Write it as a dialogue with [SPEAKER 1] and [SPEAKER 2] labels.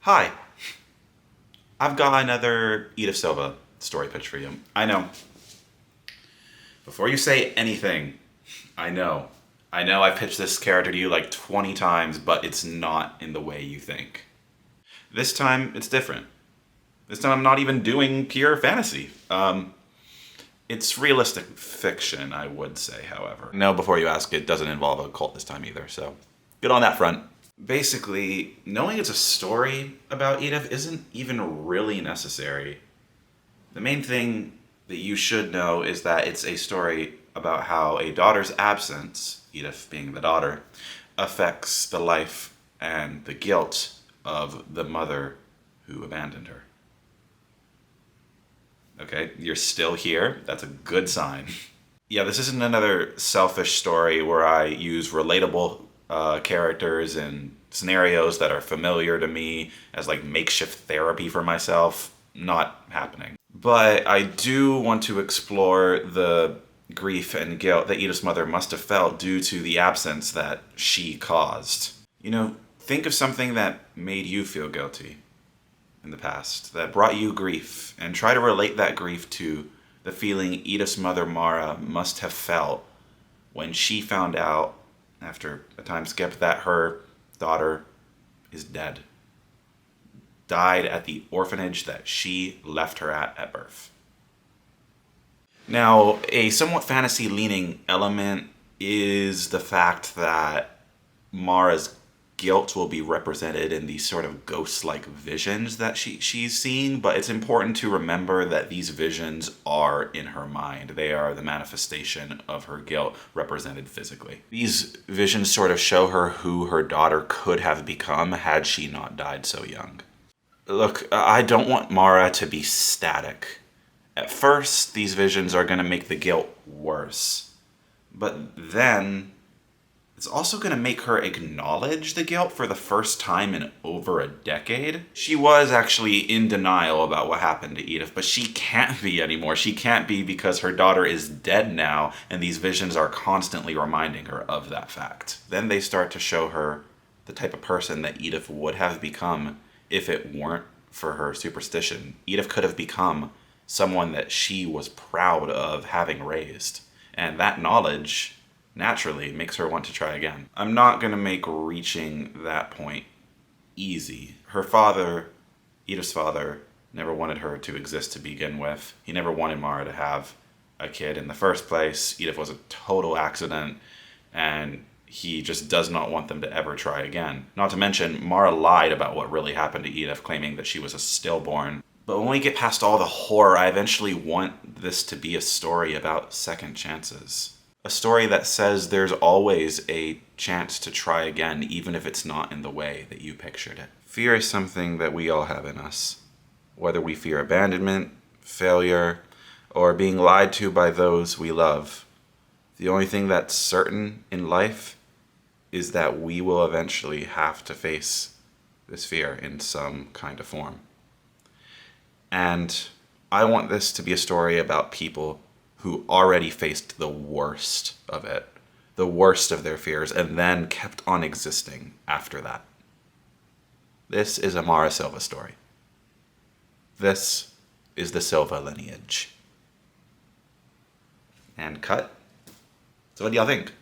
[SPEAKER 1] Hi, I've got another Edith Silva story pitch for you. I know. Before you say anything, I know. I know I've pitched this character to you like 20 times, but it's not in the way you think. This time, it's different. This time I'm not even doing pure fantasy. It's realistic fiction, I would say, however. No, before you ask, it doesn't involve a cult this time either, so good on that front. Basically, knowing it's a story about Edith isn't even really necessary. The main thing that you should know is that it's a story about how a daughter's absence, Edith being the daughter, affects the life and the guilt of the mother who abandoned her. Okay, you're still here. That's a good sign. Yeah, this isn't another selfish story where I use relatable characters and scenarios that are familiar to me as like makeshift therapy for myself. Not happening. But I do want to explore the grief and guilt that Edith's mother must have felt due to the absence that she caused. You know, think of something that made you feel guilty in the past, that brought you grief, and try to relate that grief to the feeling Edith's mother, Mara, must have felt when she found out, after a time skip, that her daughter is dead. Died at the orphanage that she left her at birth. Now, a somewhat fantasy-leaning element is the fact that Mara's guilt will be represented in these sort of ghost-like visions that she's seen, but it's important to remember that these visions are in her mind. They are the manifestation of her guilt represented physically. These visions sort of show her who her daughter could have become had she not died so young. Look, I don't want Mara to be static. At first, these visions are going to make the guilt worse, but then it's also going to make her acknowledge the guilt for the first time in over a decade. She was actually in denial about what happened to Edith, but she can't be anymore. She can't be because her daughter is dead now, and these visions are constantly reminding her of that fact. Then they start to show her the type of person that Edith would have become if it weren't for her superstition. Edith could have become someone that she was proud of having raised, and that knowledge naturally makes her want to try again. I'm not going to make reaching that point easy. Her father, Edith's father, never wanted her to exist to begin with. He never wanted Mara to have a kid in the first place. Edith was a total accident, and he just does not want them to ever try again. Not to mention, Mara lied about what really happened to Edith, claiming that she was a stillborn. But when we get past all the horror, I eventually want this to be a story about second chances. A story that says there's always a chance to try again, even if it's not in the way that you pictured it. Fear is something that we all have in us. Whether we fear abandonment, failure, or being lied to by those we love, the only thing that's certain in life is that we will eventually have to face this fear in some kind of form. And I want this to be a story about people who already faced the worst of it, the worst of their fears, and then kept on existing after that. This is a Mara Silva story. This is the Silva lineage. And cut. So what do y'all think?